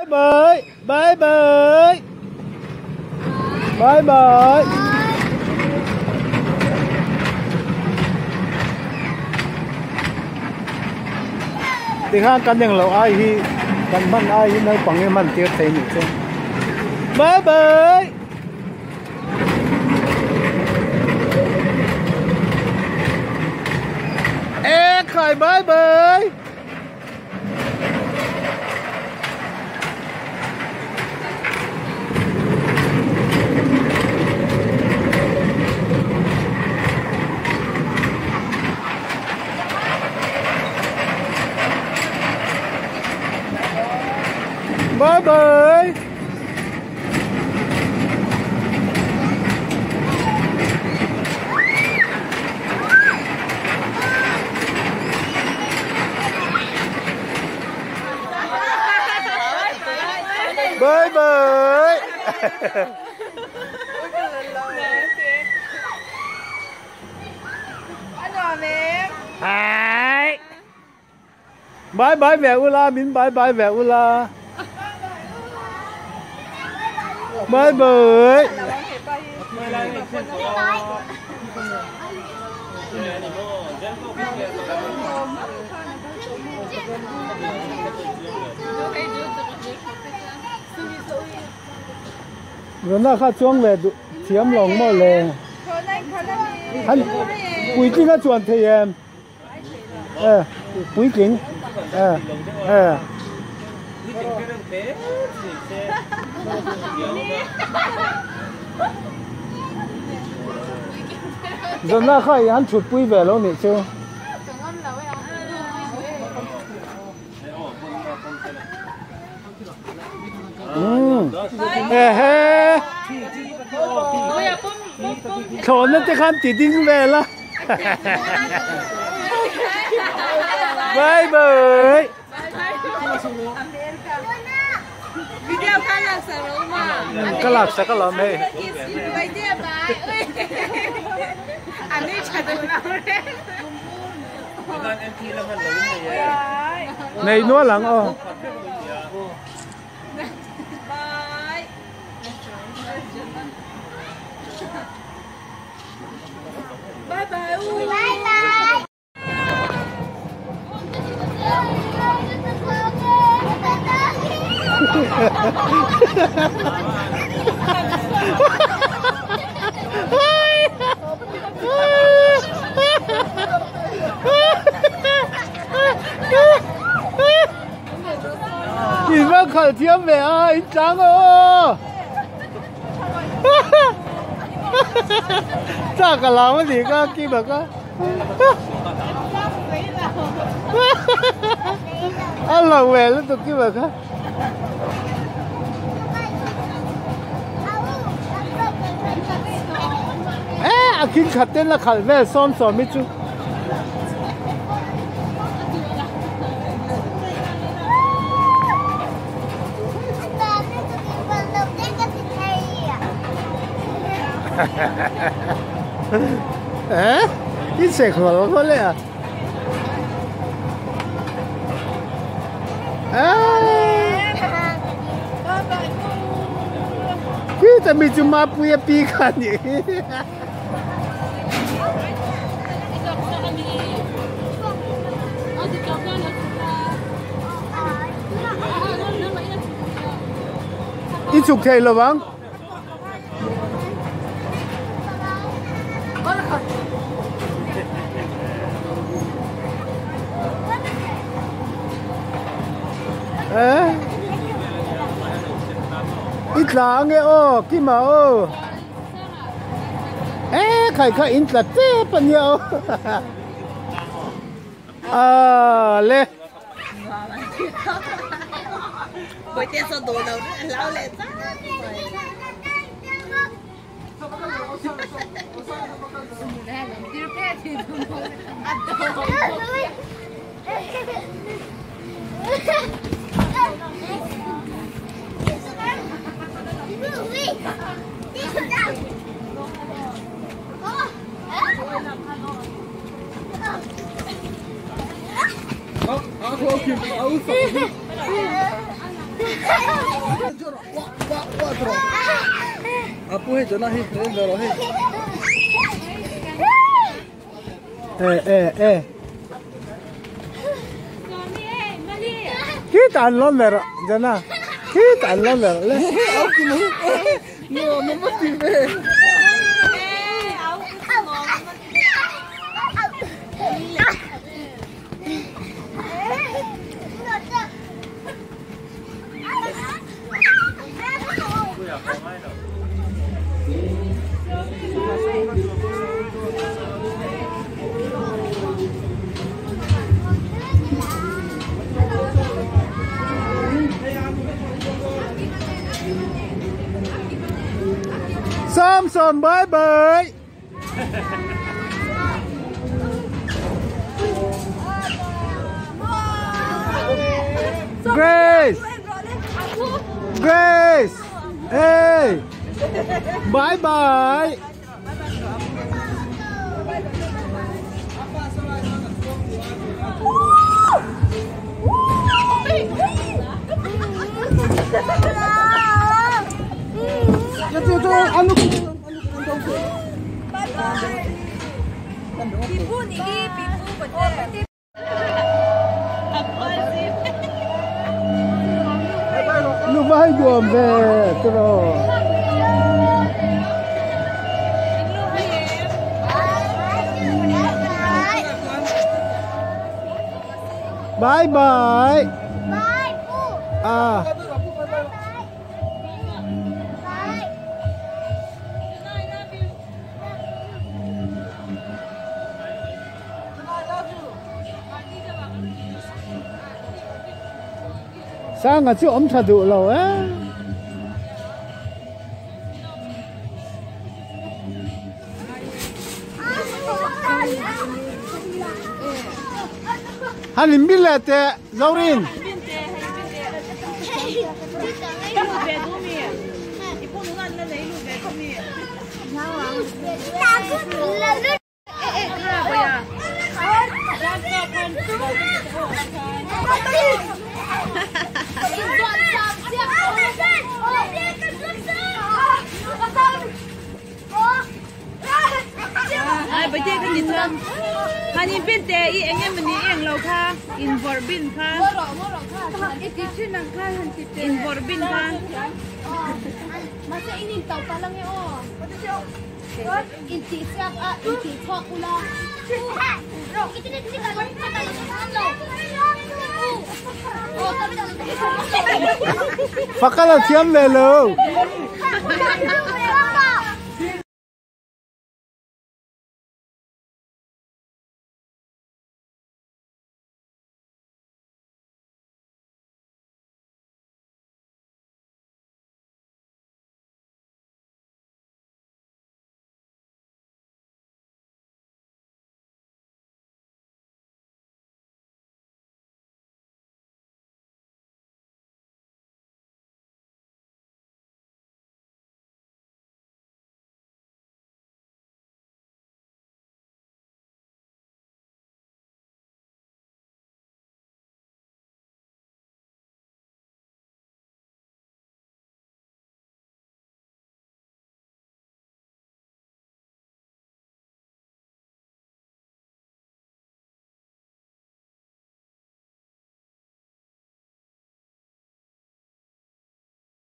bơi bơi bơi bơi bơi tiếng hát căn những lâu ai hi căn man ai hi nơi bằng em man tiệt thấy nhỉ chứ bơi bơi ê khỏi bơi bơi bơi bơi bơi bơi ai bơi bơi về ula min bơi bơi về ula bơi bơi rồi nó khá chuông về chiếm lòng mà lề hắn quý chính cái chuẩn thì em quý chính rồi nó khai hắn chụp quý về lâu này chứ Thốn nó chắc hắn chỉ tin về là bye bye video kan là sao mà cái lạp sao cái lộn này anh ấy chặt được nào đấy này nữa lắm ô bye bye bye bye nhìn vào khởi thiếm về ai trắng ô chắc cả làm cái gì cơ kia được á ăn lòng về lúc tục kia được á ê kinh khát tên là khát về xóm xóm mấy chú ít sẻ khổ có lẽ à kita mi cuma punya pikan ni Ichuk thay lo bang ít lá nghe ô kim mà ô khai ít là thế bao nhiêu lê buổi tiệc số đồ đầu lão lệ Apa he jana he daro he. Kita anlon der jana. Kita anlon der le. Aku no. No mesti be. Samson, bye bye. Grace, Grace, hey, bye bye. Lu vai gom be tro. Bye bye. Bye, Pooh. À. Sao ngà chứ ấm thật đủ lâu á. Hắn im biết là tệ, dâu rin. Bây giờ cái gì thơm, anh nhìn bên tè y anh em mình đi ăn lâu kha, in vor bin kha, ít chút năng kha hơn chút in vor bin kha. Mà sẽ in tàu ta lăng nghe ô, in chỉ sạc à, in chỉ thọ cula. Rồi cái này cái này cái này Fakala siam le lo.